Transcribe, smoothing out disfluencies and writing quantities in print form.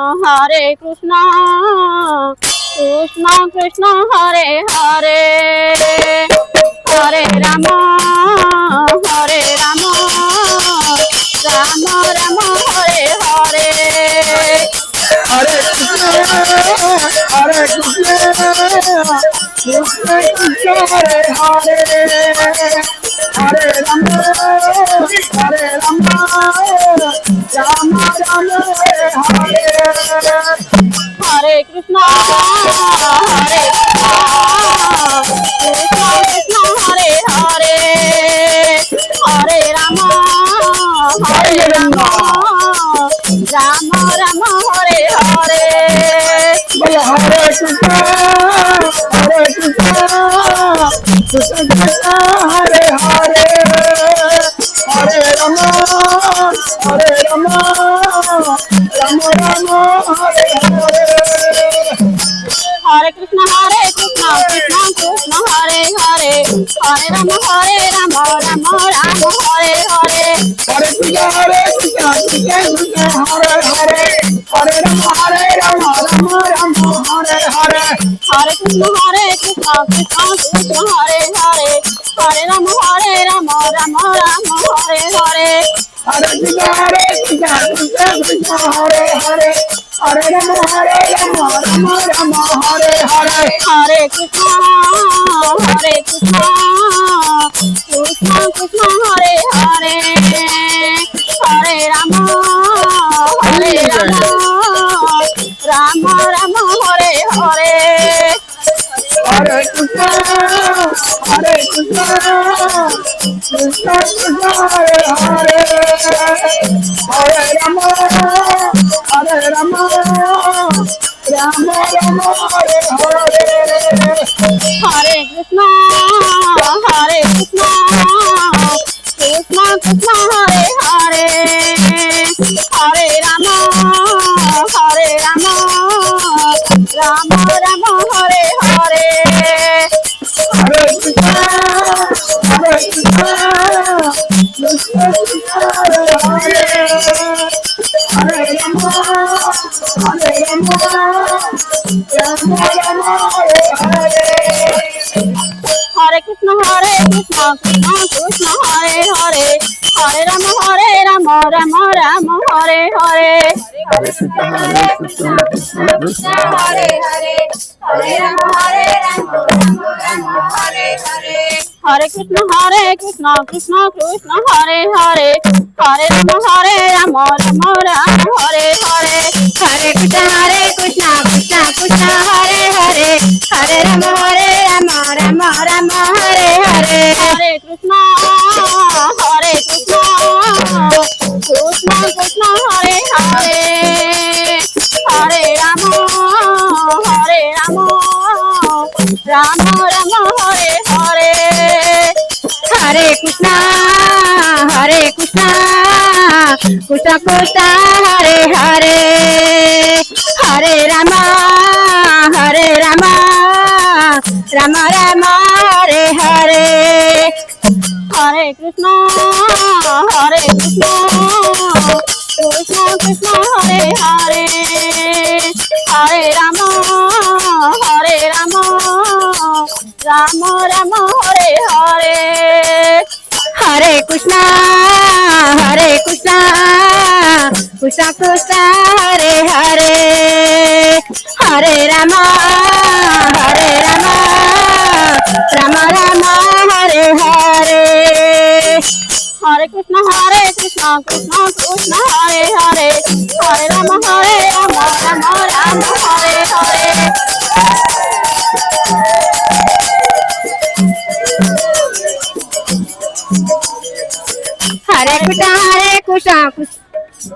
Hare Krishna, Krishna Krishna Hare Hare, Hare Rama, Hare Rama, Rama Rama Hare Hare. Hare Krishna, Hare Krishna, Krishna Krishna Hare Hare, Hare Rama, Hare Rama, Rama Rama Hare Hare. Hare Krishna, Hare Krishna, Krishna Krishna Hare Hare, Hare Rama, Hare Rama, Rama Rama Hare Hare. Hare Krishna, Hare Krishna, Krishna Krishna Hare Hare, Hare Rama, Hare Rama, Rama Rama Hare Hare. Hare Krishna, Hare Krishna, Krishna Krishna Hare Hare, Hare Rama, Hare Rama, Rama Rama Hare Hare. Hare Krishna, Hare Krishna, Krishna Krishna Hare Hare, Hare Rama, Hare Rama, Rama Rama Hare Hare. Hare Krishna, Hare Krishna, Krishna Krishna Hare Hare, Hare Rama, Hare Rama, Rama Rama Hare Hare. Hare Krishna, Hare Krishna, Krishna Krishna Hare Hare, Hare Rama, Hare Rama, Rama Rama Hare Hare. Hare Krishna, Hare Krishna, Krishna Krishna Hare Hare, Hare Rama, Hare Rama, Rama Rama Hare Hare. Hare Krishna, Hare Krishna, Krishna Krishna Hare Hare, Hare Rama, Hare Rama, Rama Rama Hare Hare. Hare Krishna, Hare Krishna, Krishna Krishna Hare Hare, Hare Rama, Hare Rama, Rama Rama Hare Hare. Hare Krishna, Hare Krishna, Krishna Krishna Hare Hare, Hare Rama, Hare Rama, Rama Rama Hare Hare. Hare Krishna, Hare Krishna, Krishna Krishna Hare Hare, Hare Rama, Hare Rama, Rama Rama Hare Hare. Hare Krishna, Hare Krishna, Krishna Krishna Hare Hare, Hare Rama, Hare Rama, Rama Rama Hare Hare. Hare Krishna, Hare Krishna, Krishna Krishna Hare Hare, Hare Rama, Hare Rama, Rama Rama Hare Hare. Hare Krishna, Hare Krishna, Krishna Krishna Hare Hare, Hare Rama, Hare Rama, Rama Rama Hare Hare. Hare Krishna, Hare Krishna, Krishna Krishna Hare Hare, Hare Rama, Hare Rama, Rama Rama Hare Hare. Hare Krishna, Hare Krishna, Krishna Krishna Hare Hare, Hare Rama, Hare Rama, Rama Rama Hare Hare. Hare Krishna, Hare Krishna, Krishna Krishna Hare Hare, Hare Rama, Hare Rama, Rama Rama Hare Hare. Hare Krishna, Hare Krishna, Krishna Krishna Hare Hare, Hare Rama, Hare Rama, Rama Rama Hare Hare. Hare Krishna, Hare Krishna, Krishna Krishna Hare Hare, Hare Rama, Hare Rama, Rama Rama Hare Hare. Hare Krishna, Hare Krishna, Krishna